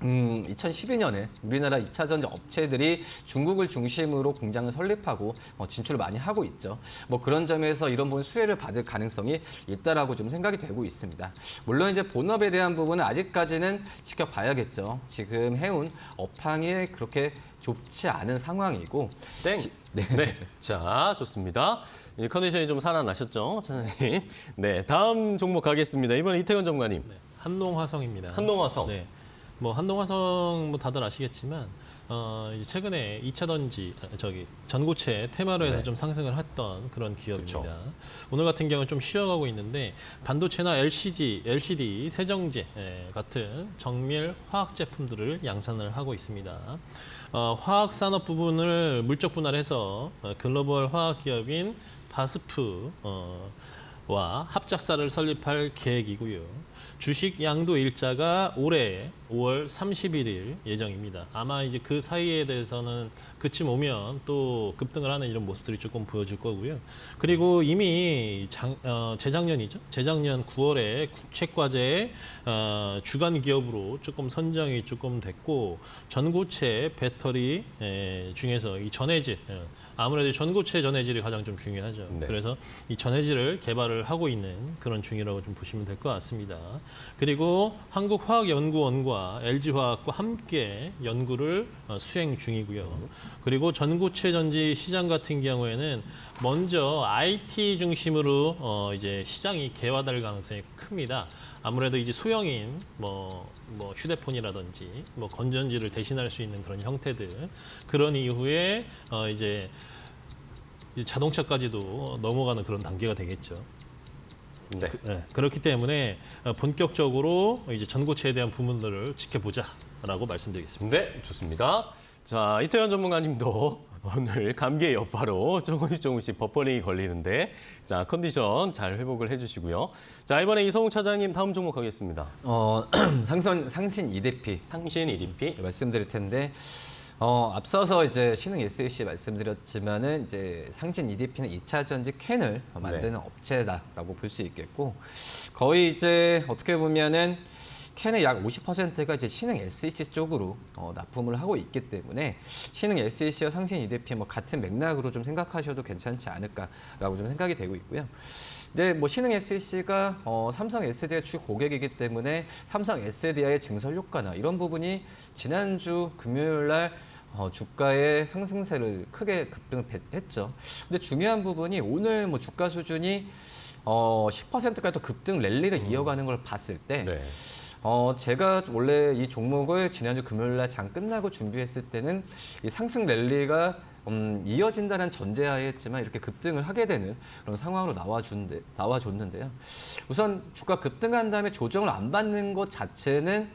2012년에 우리나라 2차 전지 업체들이 중국을 중심으로 공장을 설립하고 진출을 많이 하고 있죠. 그런 점에서 이런 부분 수혜를 받을 가능성이 있다라고 좀 생각이 되고 있습니다. 물론 이제 본업에 대한 부분은 아직까지는 지켜봐야겠죠. 지금 해운 업황이 그렇게 좁지 않은 상황이고. 땡. 네. 자, 좋습니다. 컨디션이 좀 살아나셨죠, 차장님? 네, 다음 종목 가겠습니다. 이번에 이태건 전문가님. 네, 한농화성입니다. 한농화성. 네. 한농화성 다들 아시겠지만 이제 최근에 2차 전고체 테마로 해서 네. 좀 상승을 했던 그런 기업입니다. 그렇죠. 오늘 같은 경우는 좀 쉬어가고 있는데 반도체나 LCD, 세정제 같은 정밀 화학 제품들을 양산을 하고 있습니다. 화학 산업 부분을 물적 분할해서 글로벌 화학 기업인 바스프와 합작사를 설립할 계획이고요. 주식 양도 일자가 올해 5월 31일 예정입니다. 아마 이제 그 사이에 대해서는 그쯤 오면 또 급등을 하는 이런 모습들이 조금 보여질 거고요. 그리고 이미 재작년이죠. 재작년 9월에 국책과제의 주간 기업으로 조금 선정이 조금 됐고, 전고체 배터리 중에서 이 전해질, 아무래도 전고체 전해질이 가장 좀 중요하죠. 네. 그래서 이 전해질을 개발을 하고 있는 그런 중이라고 좀 보시면 될 것 같습니다. 그리고 한국화학연구원과 LG화학과 함께 연구를 수행 중이고요. 그리고 전고체 전지 시장 같은 경우에는 먼저 IT 중심으로 이제 시장이 개화될 가능성이 큽니다. 아무래도 이제 소형인 휴대폰이라든지 건전지를 대신할 수 있는 그런 형태들, 그런 이후에 이제 자동차까지도 넘어가는 그런 단계가 되겠죠. 네. 그렇기 때문에 본격적으로 이제 전고체에 대한 부분들을 지켜보자라고 말씀드리겠습니다. 네, 좋습니다. 자, 이태현 전문가님도 오늘 감기의 여파로 조금씩 버퍼링이 걸리는데, 자, 컨디션 잘 회복을 해주시고요. 자, 이번에 이성웅 차장님 다음 종목 하겠습니다. 상신 EDP 상신 EDP. 말씀드릴 텐데, 앞서서 이제 신흥 SEC 말씀드렸지만은 이제 상신 EDP는 2차 전지 캔을 만드는 업체다라고 볼 수 있겠고, 거의 이제 어떻게 보면은 캔의 약 50%가 이제 신흥 SEC 쪽으로 납품을 하고 있기 때문에 신흥 SEC와 상신 EDP 같은 맥락으로 좀 생각하셔도 괜찮지 않을까라고 좀 생각이 되고 있고요. 근데 신흥 SEC가 삼성 SDI 주 고객이기 때문에 삼성 SDI의 증설 효과나 이런 부분이 지난주 금요일 날 주가의 상승세를 크게 급등했죠. 근데 중요한 부분이 오늘 주가 수준이 10%까지 또 급등 랠리를 이어가는 걸 봤을 때 네. 제가 원래 이 종목을 지난주 금요일 날 장 끝나고 준비했을 때는 이 상승 랠리가 이어진다는 전제하에 했지만 이렇게 급등을 하게 되는 그런 상황으로 나와줬는데요. 우선 주가 급등한 다음에 조정을 안 받는 것 자체는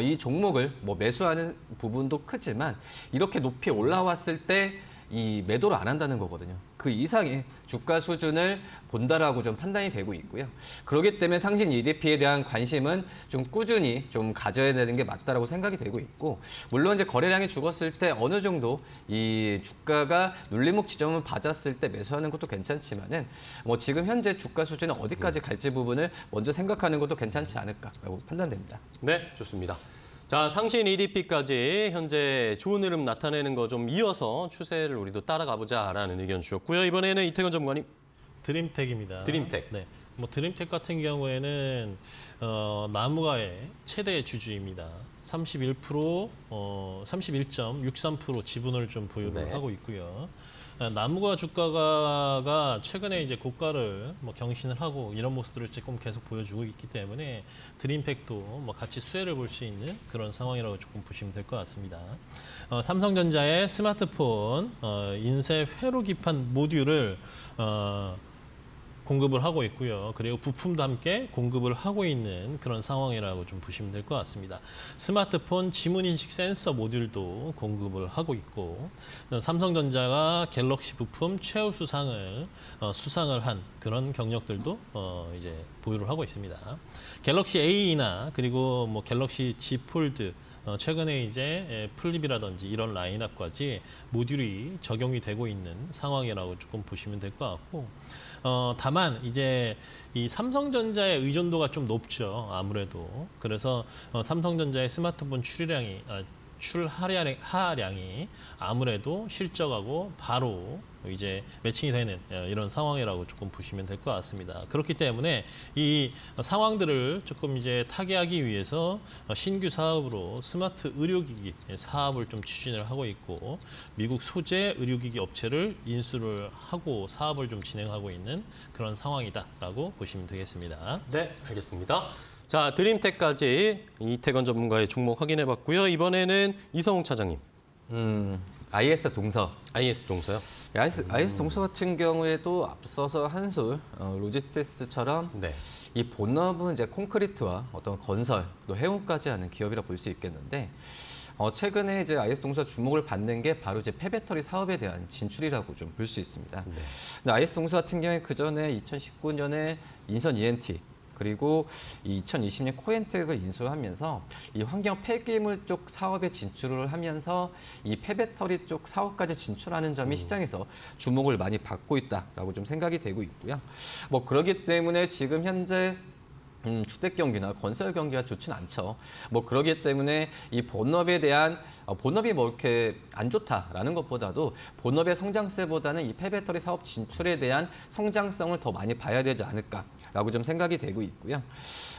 이 종목을 뭐 매수하는 부분도 크지만 이렇게 높이 올라왔을 때 이 매도를 안 한다는 거거든요. 그 이상의 주가 수준을 본다라고 좀 판단이 되고 있고요. 그렇기 때문에 상신 EDP에 대한 관심은 좀 꾸준히 좀 가져야 되는 게 맞다라고 생각이 되고 있고, 물론 이제 거래량이 죽었을 때 어느 정도 이 주가가 눌림목 지점을 받았을 때 매수하는 것도 괜찮지만은 뭐 지금 현재 주가 수준은 어디까지 갈지 부분을 먼저 생각하는 것도 괜찮지 않을까라고 판단됩니다. 네, 좋습니다. 자, 상신 EDP까지 현재 좋은 흐름 나타내는 거 좀 이어서 추세를 우리도 따라가 보자라는 의견 주셨고요. 이번에는 이태건 전문가님. 드림텍입니다. 드림텍. 네. 뭐 드림텍 같은 경우에는 나무가의 최대 주주입니다. 31.63% 지분을 좀 보유를 네. 하고 있고요. 나무가 주가가 최근에 이제 고가를 뭐 경신을 하고 이런 모습들을 조금 계속 보여주고 있기 때문에 드림텍도 뭐 같이 수혜를 볼 수 있는 그런 상황이라고 조금 보시면 될 것 같습니다. 삼성전자의 스마트폰 인쇄 회로 기판 모듈을 공급을 하고 있고요. 그리고 부품도 함께 공급을 하고 있는 그런 상황이라고 좀 보시면 될 것 같습니다. 스마트폰 지문인식 센서 모듈도 공급을 하고 있고, 삼성전자가 갤럭시 부품 최우 수상을 한 그런 경력들도 이제 보유를 하고 있습니다. 갤럭시 A나 그리고 뭐 갤럭시 Z 폴드 최근에 이제 플립이라든지 이런 라인업까지 모듈이 적용이 되고 있는 상황이라고 조금 보시면 될 것 같고, 다만 이제 이 삼성전자의 의존도가 좀 높죠, 아무래도. 그래서 삼성전자의 스마트폰 출하량이 아무래도 실적하고 바로 이제 매칭이 되는 이런 상황이라고 조금 보시면 될 것 같습니다. 그렇기 때문에 이 상황들을 조금 이제 타개하기 위해서 신규 사업으로 스마트 의료기기 사업을 좀 추진을 하고 있고, 미국 소재 의료기기 업체를 인수를 하고 사업을 좀 진행하고 있는 그런 상황이다라고 보시면 되겠습니다. 네, 알겠습니다. 자, 드림텍까지 이태건 전문가의 종목 확인해봤고요. 이번에는 이성웅 차장님. IS 동서. IS 동서요? IS 동서 같은 경우에도 앞서서 한솔, 로지스틱스처럼 네. 이 본업은 이제 콘크리트와 어떤 건설, 또 해운까지 하는 기업이라 볼 수 있겠는데, 최근에 이제 IS 동서 주목을 받는 게 바로 이제 폐배터리 사업에 대한 진출이라고 좀 볼 수 있습니다. 네. 근데 IS 동서 같은 경우에 그 전에 2019년에 인선 ENT 그리고 2020년 코엔텍을 인수하면서 이 환경 폐기물 쪽 사업에 진출을 하면서 이 폐배터리 쪽 사업까지 진출하는 점이 시장에서 주목을 많이 받고 있다라고 좀 생각이 되고 있고요. 뭐 그렇기 때문에 지금 현재 주택 경기나 건설 경기가 좋진 않죠. 뭐 그러기 때문에 이 본업에 대한 본업이 뭐 이렇게 안 좋다라는 것보다도 본업의 성장세보다는 이 폐배터리 사업 진출에 대한 성장성을 더 많이 봐야 되지 않을까라고 좀 생각이 되고 있고요.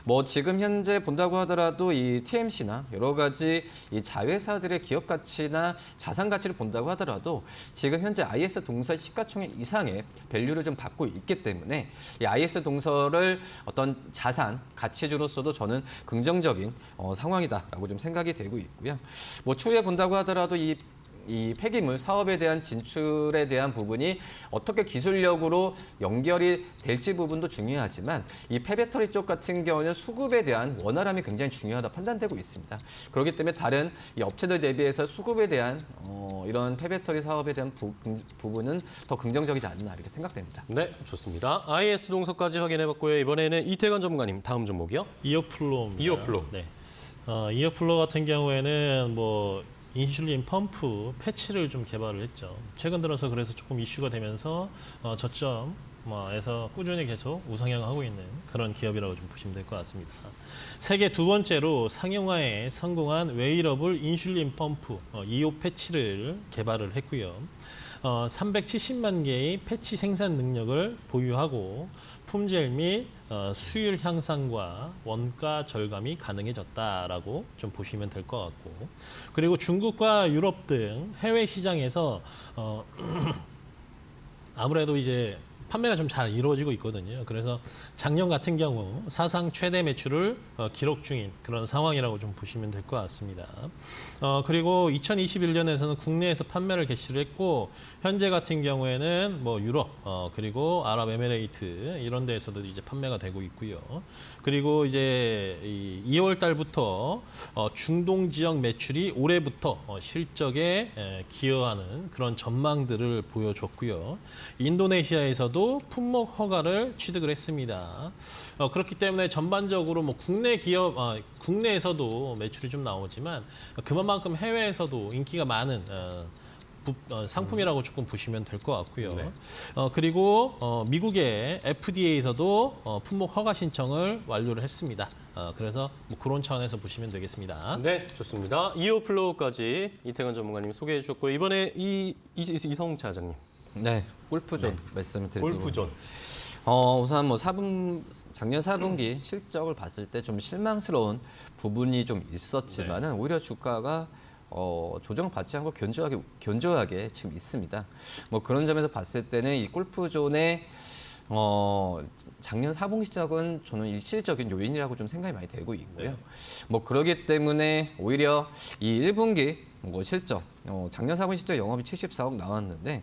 뭐 지금 현재 본다고 하더라도 이 TMC나 여러 가지 이 자회사들의 기업 가치나 자산 가치를 본다고 하더라도 지금 현재 IS 동서 시가총액 이상의 밸류를 좀 받고 있기 때문에 이 IS 동서를 어떤 자산 가치주로서도 저는 긍정적인 상황이다라고 좀 생각이 되고 있고요. 뭐 추후에 본다고 하더라도 이 폐기물 사업에 대한 진출에 대한 부분이 어떻게 기술력으로 연결이 될지 부분도 중요하지만 이 폐배터리 쪽 같은 경우는 수급에 대한 원활함이 굉장히 중요하다 판단되고 있습니다. 그렇기 때문에 다른 이 업체들 대비해서 수급에 대한 이런 폐배터리 사업에 대한 부분은 더 긍정적이지 않나 이렇게 생각됩니다. 네, 좋습니다. IS 동서까지 확인해봤고요. 이번에는 이태건 전문가님, 다음 종목이요. 이어플로입니다. 이어플로. 네. 이어플로 같은 경우에는 뭐 인슐린 펌프 패치를 좀 개발을 했죠. 최근 들어서 그래서 조금 이슈가 되면서 저점에서 꾸준히 계속 우상향하고 있는 그런 기업이라고 좀 보시면 될 것 같습니다. 세계 두 번째로 상용화에 성공한 웨이러블 인슐린 펌프 2호 패치를 개발을 했고요. 370만 개의 패치 생산 능력을 보유하고 품질 및 수율 향상과 원가 절감이 가능해졌다라고 좀 보시면 될 것 같고, 그리고 중국과 유럽 등 해외 시장에서 아무래도 이제 판매가 좀 잘 이루어지고 있거든요. 그래서 작년 같은 경우 사상 최대 매출을 기록 중인 그런 상황이라고 좀 보시면 될 것 같습니다. 그리고 2021년에서는 국내에서 판매를 개시를 했고 현재 같은 경우에는 뭐 유럽 그리고 아랍에미레이트 이런 데에서도 이제 판매가 되고 있고요. 그리고 이제 2월 달부터 중동 지역 매출이 올해부터 실적에 기여하는 그런 전망들을 보여줬고요. 인도네시아에서도 품목 허가를 취득을 했습니다. 그렇기 때문에 전반적으로 뭐 국내 기업, 국내에서도 매출이 좀 나오지만 그만큼 해외에서도 인기가 많은 상품이라고 조금 보시면 될 것 같고요. 네. 그리고 미국의 FDA에서도 품목 허가 신청을 완료를 했습니다. 그래서 뭐 그런 차원에서 보시면 되겠습니다. 네, 좋습니다. 이오 플로우까지 이태건 전문가님 소개해 주셨고 이번에 이성웅 차장님. 네, 골프존 말씀을 드리도록 골프존. 우선 뭐 작년 4분기 실적을 봤을 때 좀 실망스러운 부분이 좀 있었지만은 오히려 주가가 조정받지 않고 견조하게 지금 있습니다. 뭐 그런 점에서 봤을 때는 이 골프존의 작년 4분기 시작은 저는 일시적인 요인이라고 좀 생각이 많이 되고 있고요. 네. 뭐 그러기 때문에 오히려 이 1분기 뭐 실적, 작년 4분기 실적 영업이 74억 나왔는데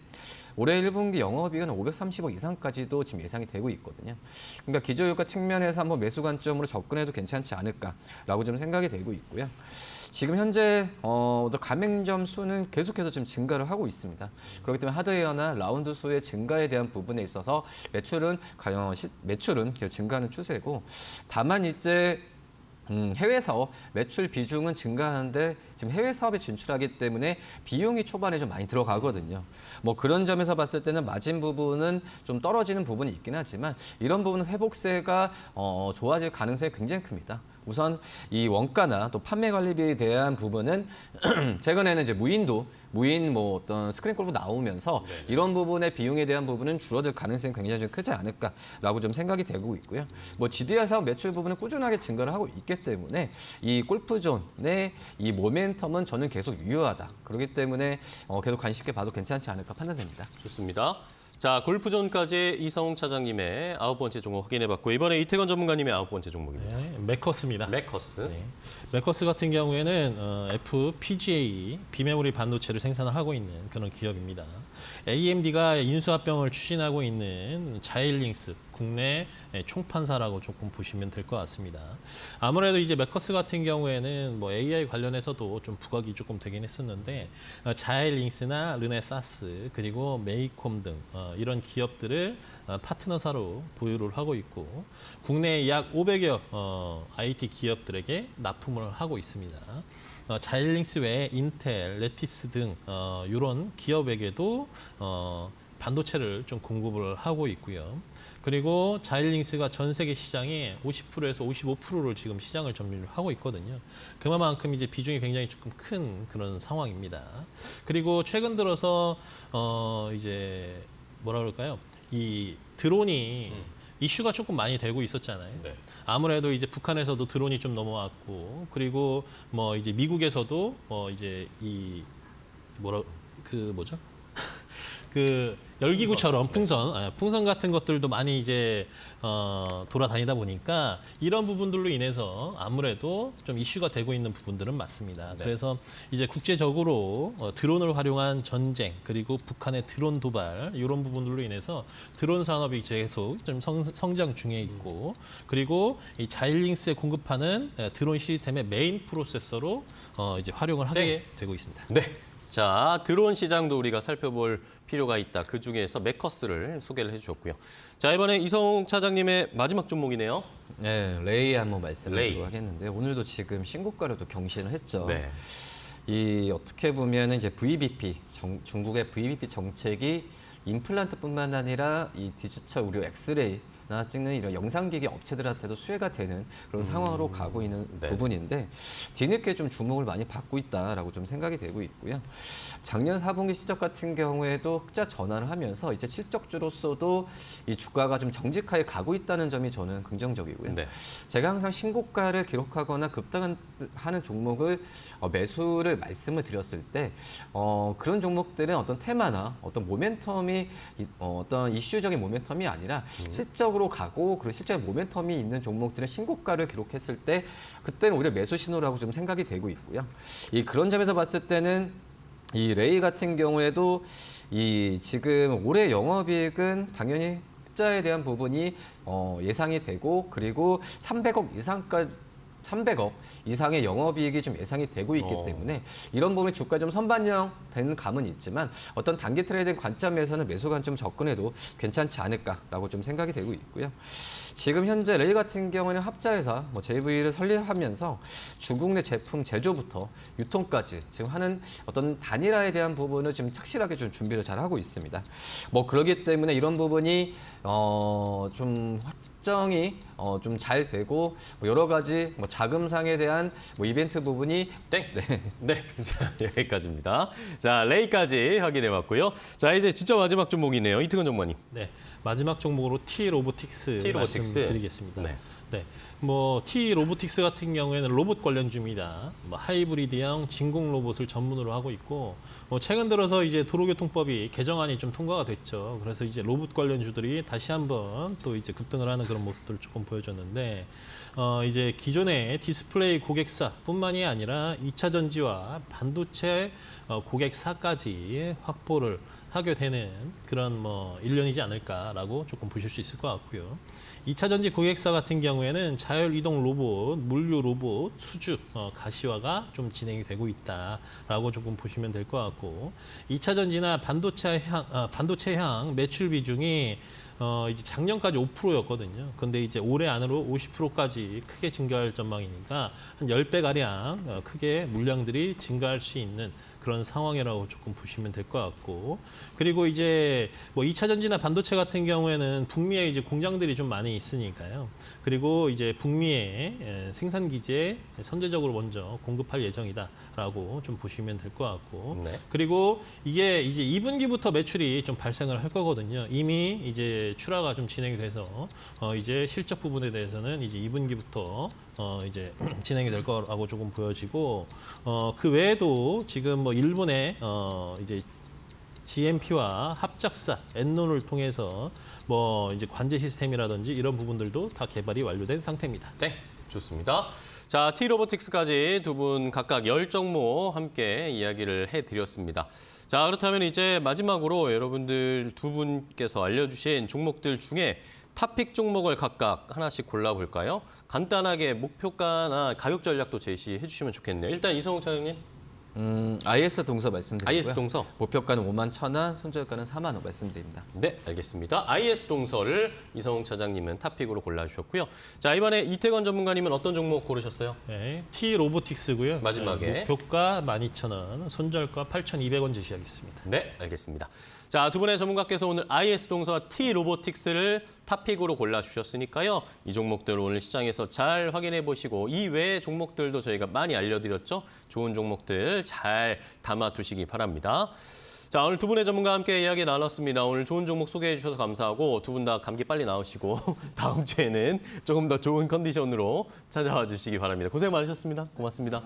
올해 1분기 영업이익은 530억 이상까지도 지금 예상이 되고 있거든요. 그러니까 기저효과 측면에서 한번 매수 관점으로 접근해도 괜찮지 않을까라고 좀 생각이 되고 있고요. 지금 현재 가맹점 수는 계속해서 좀 증가를 하고 있습니다. 그렇기 때문에 하드웨어나 라운드 수의 증가에 대한 부분에 있어서 매출은 증가하는 추세고, 다만 이제 해외 사업 매출 비중은 증가하는데 지금 해외 사업에 진출하기 때문에 비용이 초반에 좀 많이 들어가거든요. 뭐 그런 점에서 봤을 때는 마진 부분은 좀 떨어지는 부분이 있긴 하지만 이런 부분은 회복세가 좋아질 가능성이 굉장히 큽니다. 우선 이 원가나 또 판매 관리비에 대한 부분은 최근에는 이제 무인 뭐 어떤 스크린 골프 나오면서 네네. 이런 부분의 비용에 대한 부분은 줄어들 가능성이 굉장히 좀 크지 않을까라고 좀 생각이 되고 있고요. 뭐 GDR 사업 매출 부분은 꾸준하게 증가를 하고 있기 때문에 이 골프존의 이 모멘텀은 저는 계속 유효하다. 그렇기 때문에 계속 관심 있게 봐도 괜찮지 않을까 판단됩니다. 좋습니다. 자, 골프존까지 이성웅 차장님의 9번째 종목 확인해봤고 이번에 이태건 전문가님의 9번째 종목입니다. 네, 메커스입니다. 메커스. 네. 메커스 같은 경우에는 FPGA 비메모리 반도체를 생산을 하고 있는 그런 기업입니다. AMD가 인수합병을 추진하고 있는 자일링스 국내 총판사라고 조금 보시면 될 것 같습니다. 아무래도 이제 메커스 같은 경우에는 뭐 AI 관련해서도 좀 부각이 조금 되긴 했었는데 자일링스나 르네사스 그리고 메이콤 등 이런 기업들을 파트너사로 보유를 하고 있고 국내 약 500여 IT 기업들에게 납품을 하고 있습니다. 자일링스 외에 인텔, 레티스 등 이런 기업에게도 반도체를 좀 공급을 하고 있고요. 그리고 자일링스가 전 세계 시장의 50%에서 55%를 지금 시장을 점유를 하고 있거든요. 그만큼 이제 비중이 굉장히 조금 큰 그런 상황입니다. 그리고 최근 들어서 이제 뭐라 그럴까요? 이 드론이 이슈가 조금 많이 되고 있었잖아요. 네. 아무래도 이제 북한에서도 드론이 좀 넘어왔고, 그리고 뭐 이제 미국에서도 이제 이 뭐죠? 그 열기구처럼 풍선 같은 것들도 많이 이제 돌아다니다 보니까 이런 부분들로 인해서 아무래도 좀 이슈가 되고 있는 부분들은 맞습니다. 네. 그래서 이제 국제적으로 드론을 활용한 전쟁 그리고 북한의 드론 도발 이런 부분들로 인해서 드론 산업이 계속 좀 성장 중에 있고 그리고 이 자일링스에 공급하는 드론 시스템의 메인 프로세서로 이제 활용을 하게 되고 있습니다. 네. 자, 드론 시장도 우리가 살펴볼 필요가 있다. 그중에서 메커스를 소개를 해주셨고요. 자, 이번에 이성웅 차장님의 마지막 종목이네요. 네, 레이 한번 말씀을 레이. 드리도록 하겠는데 오늘도 지금 신고가를 또 경신을 했죠. 네. 이 어떻게 보면은 이제 VBP 중국의 VBP 정책이 임플란트뿐만 아니라 이 디지털 의료 엑스레이 찍는 이런 영상기기 업체들한테도 수혜가 되는 그런 상황으로 가고 있는 네. 부분인데 뒤늦게 좀 주목을 많이 받고 있다라고 좀 생각이 되고 있고요. 작년 4분기 실적 같은 경우에도 흑자 전환을 하면서 이제 실적주로서도 이 주가가 좀 정직하게 가고 있다는 점이 저는 긍정적이고요. 네. 제가 항상 신고가를 기록하거나 급등하는 종목을 매수를 말씀을 드렸을 때 그런 종목들은 어떤 테마나 어떤 모멘텀이 어떤 이슈적인 모멘텀이 아니라 실적으로 가고 그리고 실적인 모멘텀이 있는 종목들은 신고가를 기록했을 때 그때는 오히려 매수 신호라고 좀 생각이 되고 있고요. 그런 점에서 봤을 때는 이 레이 같은 경우에도 이 지금 올해 영업이익은 당연히 흑자에 대한 부분이 예상이 되고 그리고 300억 이상의 영업이익이 좀 예상이 되고 있기 때문에 이런 부분이 주가에 좀 선반영되는 감은 있지만 어떤 단기 트레이딩 관점에서는 매수 관점 접근해도 괜찮지 않을까라고 좀 생각이 되고 있고요. 지금 현재 레이 같은 경우는 합자회사 JV를 설립하면서 중국 내 제품 제조부터 유통까지 지금 하는 어떤 단일화에 대한 부분을 지금 착실하게 좀 준비를 잘 하고 있습니다. 그러기 때문에 이런 부분이 좀 확정이 좀 잘 되고 여러 가지 자금상에 대한 이벤트 부분이 땡. 네. 자, 여기까지입니다. 자, 레이까지 확인해봤고요. 자, 이제 진짜 마지막 종목이네요. 이특원 전문가님. 네, 마지막 종목으로 T-로보틱스 말씀드리겠습니다. 네. 네, T-로보틱스 같은 경우에는 로봇 관련주입니다. 하이브리드형 진공 로봇을 전문으로 하고 있고 최근 들어서 이제 도로교통법이 개정안이 좀 통과가 됐죠. 그래서 이제 로봇 관련주들이 다시 한번 또 이제 급등을 하는 그런 모습들을 조금 보여줬는데 이제 기존의 디스플레이 고객사뿐만이 아니라 2차 전지와 반도체 고객사까지 확보를 하게 되는 그런 일년이지 않을까라고 조금 보실 수 있을 것 같고요. 2차 전지 고객사 같은 경우에는 자율 이동 로봇, 물류 로봇, 수주, 가시화가 좀 진행이 되고 있다라고 조금 보시면 될 것 같고 2차 전지나 반도체향 매출 비중이 이제 작년까지 5%였거든요. 근데 이제 올해 안으로 50%까지 크게 증가할 전망이니까 한 10배 가량 크게 물량들이 증가할 수 있는 그런 상황이라고 조금 보시면 될 것 같고 그리고 이제 2차 전지나 반도체 같은 경우에는 북미에 이제 공장들이 좀 많이 있으니까요. 그리고 이제 북미에 생산 기지에 선제적으로 먼저 공급할 예정이다라고 좀 보시면 될 것 같고 네. 그리고 이게 이제 2분기부터 매출이 좀 발생을 할 거거든요. 이미 이제 출하가 좀 진행이 돼서 이제 실적 부분에 대해서는 이제 2분기부터 이제 진행이 될 거라고 조금 보여지고 그 외에도 지금 일본의 이제 GMP와 합작사 엔논을 통해서 이제 관제 시스템이라든지 이런 부분들도 다 개발이 완료된 상태입니다. 네, 좋습니다. 자, T로보틱스까지 두 분 각각 10종목 함께 이야기를 해드렸습니다. 자, 그렇다면 이제 마지막으로 여러분들 두 분께서 알려주신 종목들 중에 탑픽 종목을 각각 하나씩 골라볼까요? 간단하게 목표가나 가격 전략도 제시해 주시면 좋겠네요. 일단 이성욱 차장님. IS 동서 말씀드리고요. IS 동서. 목표가는 51,000원, 손절가는 4만 원 말씀드립니다. 네, 알겠습니다. IS 동서를 이성욱 차장님은 탑픽으로 골라주셨고요. 자, 이번에 이태건 전문가님은 어떤 종목 고르셨어요? 네, T-로보틱스고요. 마지막에. 목표가 12,000원, 손절가 8,200원 제시하겠습니다. 네, 알겠습니다. 자, 두 분의 전문가께서 오늘 IS 동서와 T-로보틱스를 탑픽으로 골라주셨으니까요. 이 종목들 오늘 시장에서 잘 확인해 보시고 이 외의 종목들도 저희가 많이 알려드렸죠. 좋은 종목들 잘 담아두시기 바랍니다. 자, 오늘 두 분의 전문가와 함께 이야기 나눴습니다. 오늘 좋은 종목 소개해 주셔서 감사하고 두 분 다 감기 빨리 나으시고 다음 주에는 조금 더 좋은 컨디션으로 찾아와 주시기 바랍니다. 고생 많으셨습니다. 고맙습니다.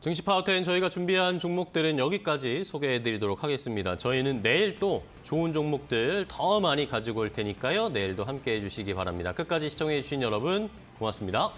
증시 파워텐 저희가 준비한 종목들은 여기까지 소개해드리도록 하겠습니다. 저희는 내일 또 좋은 종목들 더 많이 가지고 올 테니까요. 내일도 함께해 주시기 바랍니다. 끝까지 시청해 주신 여러분 고맙습니다.